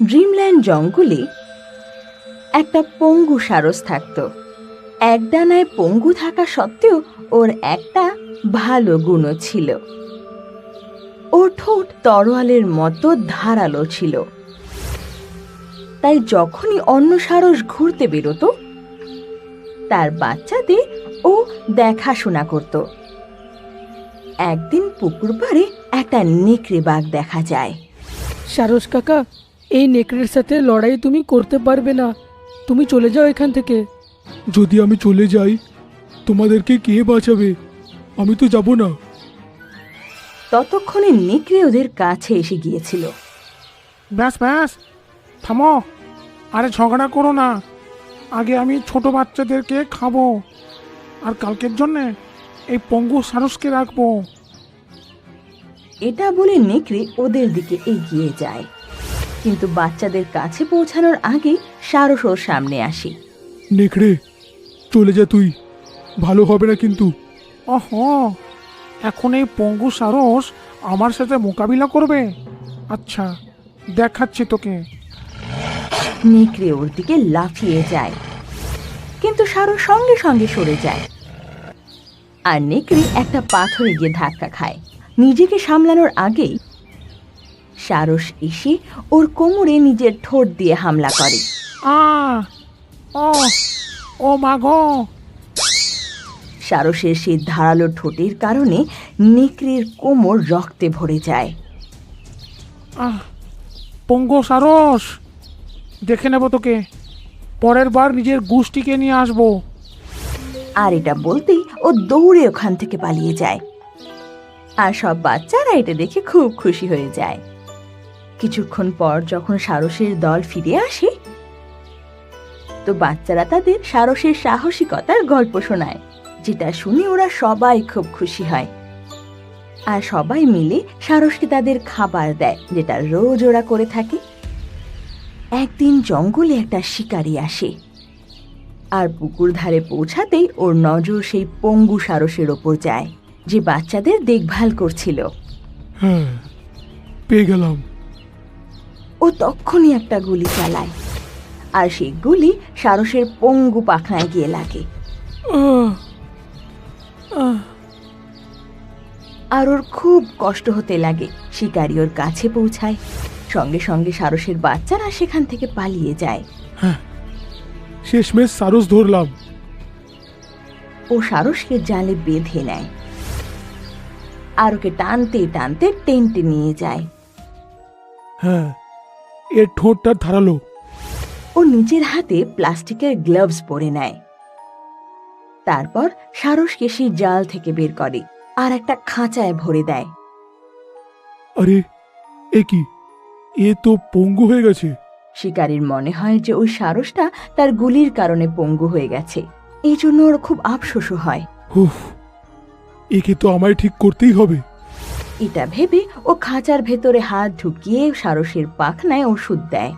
Dreamland জঙ্গলে একটা পঙ্গু সারস থাকত। এক ডানায় পঙ্গু থাকা সত্ত্বেও ওর একটা ভালো গুণও ছিল। ওর ঠোঁট তরোয়ালের মতো ধারালো ছিল, তাই যখনই অন্য সারস ঘুরতে বেরোতো তার বাচ্চাদের ও দেখাশোনা করত। একদিন পুকুর পাড়ে একটা নেকড়ে বাঘ দেখা যায়। সারস কাকা, এই নেকড়ের সাথে লড়াই তুমি করতে পারবে না, তুমি চলে যাও এখান থেকে। যদি আমি চলে যাই তোমাদেরকে কে বাঁচাবে? আমি তো যাব না। ততক্ষণে নেকড়ে ওদের কাছে এসে গিয়েছিল। ব্যাস ব্যাস, থামো, আরে ঝগড়া করো না। আগে আমি ছোট বাচ্চাদেরকে খাবো, আর কালকের জন্যে এই পঙ্গু সারসকে রাখবো। এটা বলে নেকড়ে ওদের দিকে এগিয়ে যায়, কিন্তু বাচ্চাদের কাছে পৌঁছানোর আগে সারস ওর সামনে আসে। নেকড়ে, চলে যা তুই, ভালো হবে না কিন্তু। ওহো, এখন এই পঙ্গু সারস আমার সাথে মোকাবিলা করবে? আচ্ছা, দেখাচ্ছি তোকে। নেকড়ে ওর দিকে লাফিয়ে যায়, কিন্তু সারস সঙ্গে সঙ্গে সরে যায়, আর নেকড়ে একটা পাথরে গিয়ে ধাক্কা খায়। নিজেকে সামলানোর আগেই সারস এসে ওর কোমরে নিজের ঠোঁট দিয়ে হামলা করে। ও ও মা গো! সারসের সেই ধারালো ঠোঁটের কারণে নেকড়ের কোমর রক্তে ভরে যায়। পঙ্গু সারস, দেখে নেব তোকে, পরের বার নিজের গোষ্ঠীকে নিয়ে আসবো। আর এটা বলতেই ও দৌড়ে ওখান থেকে পালিয়ে যায়, আর সব বাচ্চারা এটা দেখে খুব খুশি হয়ে যায়। কিছুক্ষণ পর যখন সারসের দল ফিরে আসে, তো বাচ্চারা তাদের সারসের সাহসিকতার গল্প শোনায়, যেটা শুনে ওরা সবাই খুব খুশি হয়। আর সবাই মিলে সারসকে তাদের খাবার দেয়, যেটা রোজ ওরা করে থাকে। একদিন জঙ্গলে একটা শিকারী আসে, আর পুকুর ধারে পৌঁছাতেই ওর নজর সেই পঙ্গু সারসের ওপর যায়, যে বাচ্চাদের দেখভাল করছিল। হ্যাঁ, পেয়ে গেলাম। ও তখনই একটা গুলি চালায়, আর সেই গুলি সারসের পঙ্গু পাখনায় গিয়ে লাগে। আর ওর খুব কষ্ট হতে লাগে। শিকারী ওর কাছে পৌঁছায়, সঙ্গে সঙ্গে সারসের বাচ্চারা সেখান থেকে পালিয়ে যায়। হ্যাঁ, শেষমেশ সারস ধরলাম। ও সারসকে জালে বেঁধে নেয়, আর ওকে টানতে টানতে টেন্টে নিয়ে যায়। হ্যাঁ, এর ঠোঁটটা ধারালো। ও নিজের হাতে প্লাস্টিকের গ্লাভস পরে নেয়। তারপর সারসকে সেই জাল থেকে বের করে আর একটা খাঁচায় ভরে দেয়। আরে, এ কি? এ তো পঙ্গু হয়ে গেছে। শিকারীর মনে হয় যে ওই সারসটা তার গুলির কারণে পঙ্গু হয়ে গেছে, এই জন্য ওর খুব আফসোসও হয়। উফ, একে তো আমায় ঠিক করতেই হবে। এটা ভেবে ও খাঁচার ভেতরে হাত ঢুকিয়ে সারসের পাখনায় ওষুধ দেয়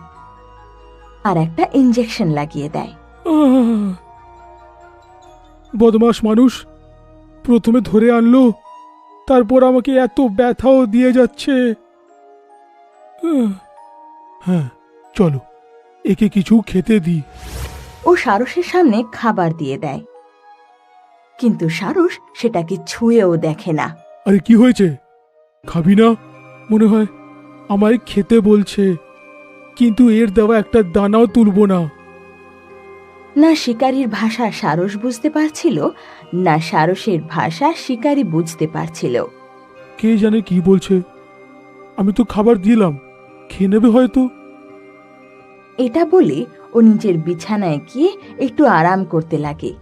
আর একটা ইনজেকশন লাগিয়ে দেয়। বদমাস মানুষ, প্রথমে ধরে আনলো, তারপর আমাকে এত ব্যথাও দিয়ে যাচ্ছে। হ্যাঁ, চলো একে কিছু খেতে দিই। ও সারসের সামনে খাবার দিয়ে দেয়, কিন্তু সারস সেটাকে ছুঁয়েও দেখে না। আরে কি হয়েছে? খাবি না? মনে হয় আমায় খেতে বলছে, কিন্তু এর দেওয়া একটা দানাও তুলব না। না শিকারীর ভাষা সারস বুঝতে পারছিল, না সারসের ভাষা শিকারী বুঝতে পারছিল। কে জানে কি বলছে। আমি তো খাবার দিলাম, খেয়ে নেবে হয়তো। এটা বলে ও নিজের বিছানায় গিয়ে একটু আরাম করতে লাগে।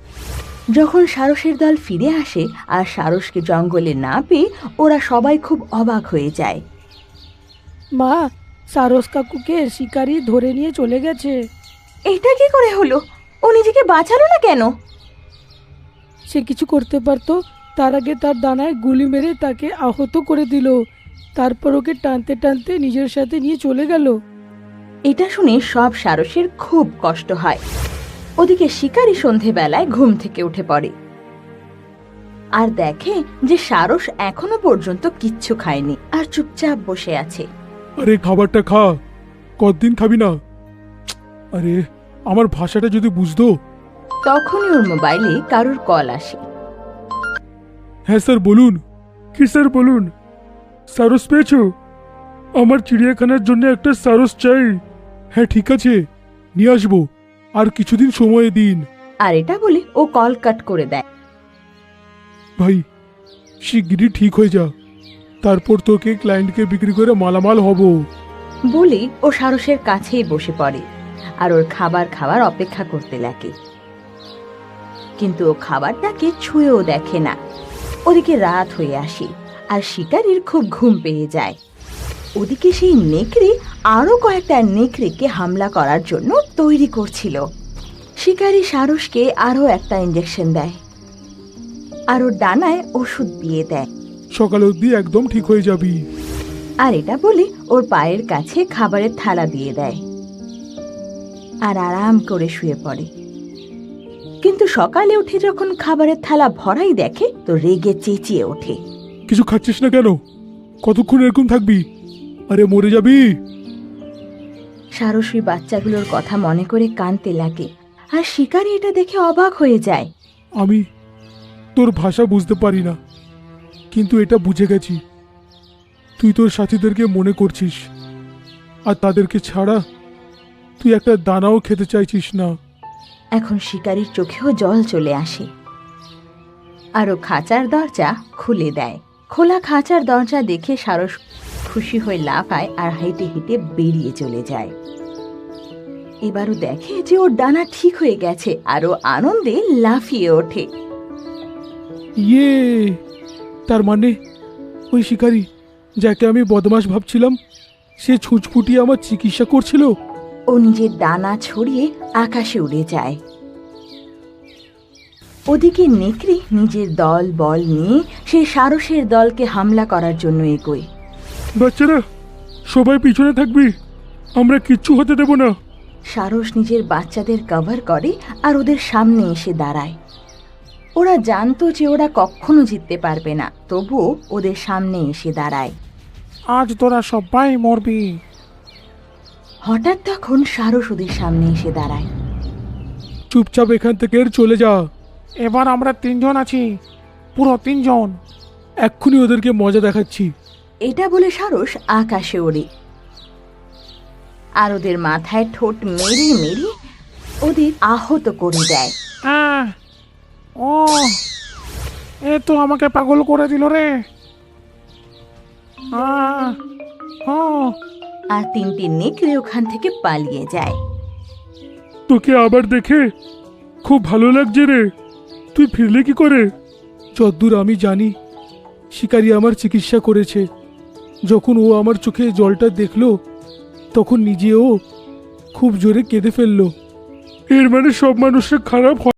যখন সারসের দল ফিরে আসে আর সারসকে জঙ্গলে না পেয়ে ওরা সবাই খুব অবাক হয়ে যায়। মা, সারস কাকুকে শিকারি ধরে নিয়ে চলে গেছে। এটা কি করে হলো? ও নিজেকে বাঁচালো না কেন? সে কিছু করতে পারতো, তার আগে তার ডানায় গুলি মেরে তাকে আহত করে দিল, তারপর ওকে টানতে টানতে নিজের সাথে নিয়ে চলে গেল। এটা শুনে সব সারসের খুব কষ্ট হয়। ওদিকে শিকারী সন্ধেবেলায় ঘুম থেকে উঠে পড়ে আর দেখে যে সারস এখনো পর্যন্ত কিচ্ছু খায়নি আর চুপচাপ বসে আছে। আরে খাবারটা খা, কতদিন খাবি না? আরে আমার ভাষাটা যদি বুঝতো। তখনই ওর মোবাইলে কারোর কল আসে। হ্যাঁ স্যার বলুন। কি স্যার বলুন? সারস পেয়েছো? আমার চিড়িয়াখানার জন্য একটা সারস চাই। হ্যাঁ ঠিক আছে, নিয়ে আসবো, আর কিছুদিন সময় দিন। আর এটা বলে ও কল কাট করে দেয়। ভাই শিগগিরই ঠিক হয়ে যা, তারপর তোকে ক্লায়েন্টকে বিক্রি করে মালামাল হব। বলে ও সারসের কাছেই বসে পড়ে আর ওর খাবার খাবার অপেক্ষা করতে লাগে। কিন্তু ও খাবারটাকে ছুঁয়েও দেখে না। ওদিকে রাত হয়ে আসে আর শিকারীর খুব ঘুম পেয়ে যায়। ওদিকে সেই নেকড়ে আরো কয়েকটা নেকড়েকে হামলা করার জন্য তৈরি করছিল। শিকারী সারসকে আরো একটা ইঞ্জেকশন দেয় আর ওর ডানায় ওষুধ দিয়ে দেয়। সকাল অবধি একদম ঠিক হয়ে যাবি। আর এটা বলে ওর পায়ের কাছে খাবারের থালা দিয়ে দেয় আর আরাম করে শুয়ে পড়ে। কিন্তু সকালে উঠে যখন খাবারের থালা ভরাই দেখে তো রেগে চেঁচিয়ে ওঠে। কিছু খাচ্ছিস না কেন? কতক্ষণ এরকম থাকবি? আরে মরে যাবি। সারস ওই বাচ্চাগুলোর কথা মনে করে কাঁদতে লাগে আর শিকারী এটা দেখে অবাক হয়ে যায়। আমি তোর ভাষা বুঝতে পারি না, কিন্তু এটা বুঝে গেছি তুই তোর সাথীদেরকে মনে করছিস, আর তাদেরকে ছাড়া তুই একটা দানাও খেতে চাইছিস না। এখন শিকারীর চোখেও জল চলে আসে আর ও খাঁচার দরজা খুলে দেয়। খোলা খাঁচার দরজা দেখে সারস খুশি হয়ে লাফায় আর হেঁটে হেঁটে বেরিয়ে চলে যায়। এবারও দেখে যে ওর ডানা ঠিক হয়ে গেছে আর ও আনন্দে লাফিয়ে ওঠে। ইয়ে, তার মানে ওই শিকারী যাকে আমি বদমাশ ভাবছিলাম সে ছুঁচফুটিয়ে আমার চিকিৎসা করছিল। ও নিজের ডানা ছড়িয়ে আকাশে উড়ে যায়। ওদিকে নেকড়ে নিজের দল বল নিয়ে সে সারসের দলকে হামলা করার জন্য এগোয়। বাচ্চারা সবাই পিছনে থাকবি, আমরা কিচ্ছু হতে দেব না। সারস নিজের বাচ্চাদের কভার করে আর ওদের সামনে এসে দাঁড়ায়। ওরা জানতো যে ওরা কখনো জিততে পারবে না, তবুও ওদের সামনে এসে দাঁড়ায়। আজ তোরা সবাই মরবি। হঠাৎ তখন সারস ওদের সামনে এসে দাঁড়ায়। চুপচাপ এখান থেকে চলে যা। এবার আমরা 3 জন আছি, পুরো 3 জন। এক্ষুনি ওদেরকে মজা দেখাচ্ছি। এটা বলে সারস আকাশে ওড়ে আর ওদের মাথায় ঠোঁট মেরে মেরে ওদের আহত করে দেয়। আহ, ও এ তো আমাকে পাগল করে দিল রে। আহ, ও আর 3টে নেকড়ে ওখান থেকে পালিয়ে যায়। তোকে আবার দেখে খুব ভালো লাগছে রে। তুই ফিরলে কি করে? যদ্দূর আমি জানি শিকারী আমার চিকিৎসা করেছে। যখন ও আমার চোখে জলটা দেখলো তখন নিজেও খুব জোরে কেঁদে ফেললো। এর মানে সব মানুষের খারাপ